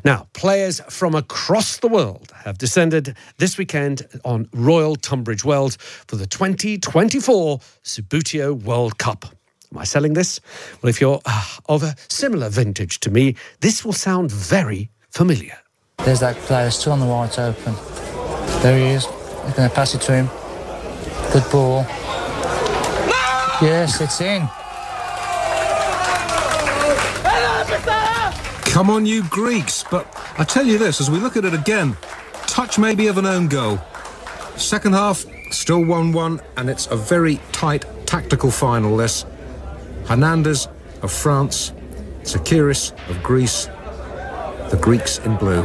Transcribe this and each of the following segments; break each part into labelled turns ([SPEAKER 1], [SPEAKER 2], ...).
[SPEAKER 1] Now, players from across the world have descended this weekend on Royal Tunbridge Wells for the 2024 Subbuteo World Cup. Am I selling this? Well, if you're of a similar vintage to me, this will sound very familiar.
[SPEAKER 2] There's that player still on the right open. There he is. They're going to pass it to him. Good ball. Yes, it's in.
[SPEAKER 3] Come on, you Greeks. But I tell you this, as we look at it again, touch maybe of an own goal. Second half, still 1-1, and it's a very tight tactical final, this. Hernandez of France, Tsakiris of Greece, the Greeks in blue.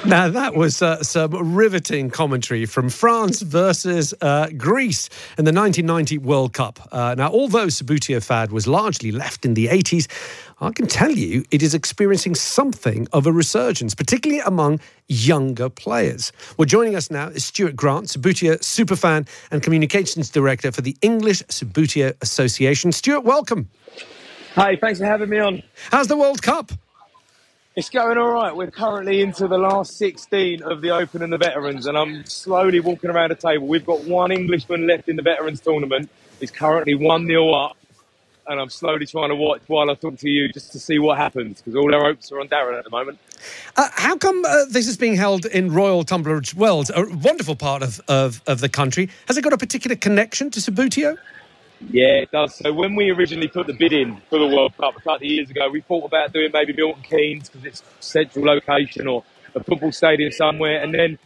[SPEAKER 1] Now, that was some riveting commentary from France versus Greece in the 1990 World Cup. Now, although Subbuteo FAD was largely left in the 80s, I can tell you it is experiencing something of a resurgence, particularly among younger players. Well, joining us now is Stewart Grant, Subbuteo superfan and communications director for the English Subbuteo Association. Stewart, welcome.
[SPEAKER 4] Hi, thanks for having me on.
[SPEAKER 1] How's the World Cup?
[SPEAKER 4] It's going all right. We're currently into the last 16 of the Open and the Veterans, and I'm slowly walking around the table. We've got one Englishman left in the Veterans tournament. He's currently 1-0 up, and I'm slowly trying to watch while I talk to you just to see what happens, because all our hopes are on Darren at the moment.
[SPEAKER 1] How come this is being held in Royal Tunbridge Wells, a wonderful part of the country? Has it got a particular connection to Subbuteo?
[SPEAKER 4] Yeah, it does. So when we originally put the bid in for the World Cup a couple of years ago, we thought about doing maybe Milton Keynes because it's a central location, or a football stadium somewhere. And then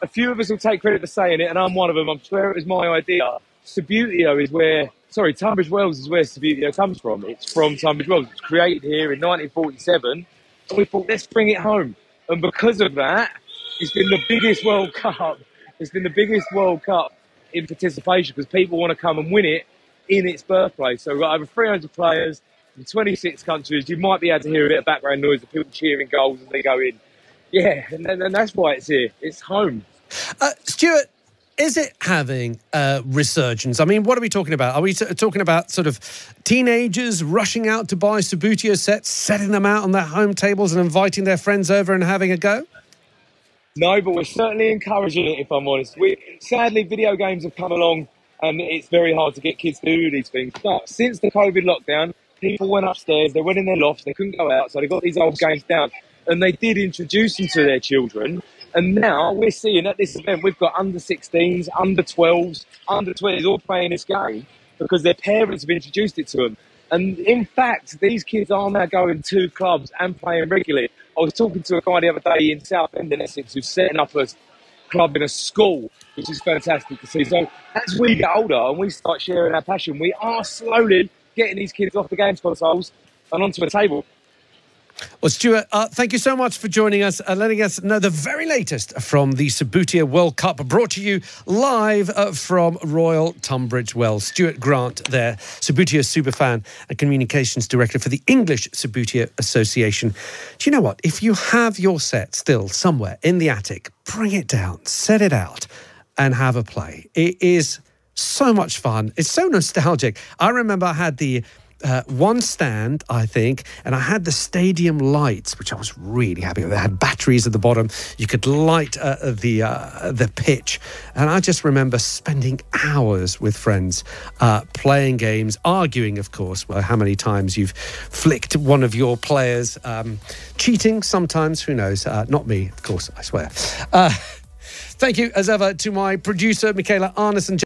[SPEAKER 4] a few of us will take credit for saying it, and I'm one of them. I'm sure it was my idea. Subbuteo is where, Tunbridge Wells is where Subbuteo comes from. It's from Tunbridge Wells. It was created here in 1947. And we thought, let's bring it home. And because of that, it's been the biggest World Cup. It's been the biggest World Cup in participation because people want to come and win it in its birthplace. So we've got over 300 players from 26 countries. You might be able to hear a bit of background noise of people cheering goals as they go in. Yeah, and that's why it's here. It's home.
[SPEAKER 1] Stewart, is it having a resurgence? I mean, what are we talking about? Are we talking about sort of teenagers rushing out to buy Subbuteo sets, setting them out on their home tables and inviting their friends over and having a go?
[SPEAKER 4] No, but we're certainly encouraging it, if I'm honest. Sadly, video games have come along, and it's very hard to get kids to do these things. But since the COVID lockdown, people went upstairs, they went in their lofts, they couldn't go out, so they got these old games down. And they did introduce them to their children. And now we're seeing at this event, we've got under 16s, under 12s, under 20s all playing this game because their parents have introduced it to them. And in fact, these kids are now going to clubs and playing regularly. I was talking to a guy the other day in Southend in Essex who's setting up a club in a school, which is fantastic to see. So as we get older and we start sharing our passion, we are slowly getting these kids off the games consoles and onto a table.
[SPEAKER 1] Well, Stewart, thank you so much for joining us and letting us know the very latest from the Subbuteo World Cup, brought to you live from Royal Tunbridge Wells. Stewart Grant there, Subbuteo superfan and communications director for the English Subbuteo Association. Do you know what? If you have your set still somewhere in the attic, bring it down, set it out and have a play. It is so much fun. It's so nostalgic. I remember I had the one stand, I think, and I had the stadium lights, which I was really happy with. They had batteries at the bottom. You could light the pitch. And I just remember spending hours with friends playing games, arguing, of course, well, how many times you've flicked one of your players, cheating sometimes, who knows? Not me, of course, I swear. Thank you, as ever, to my producer, Michaela Arneson.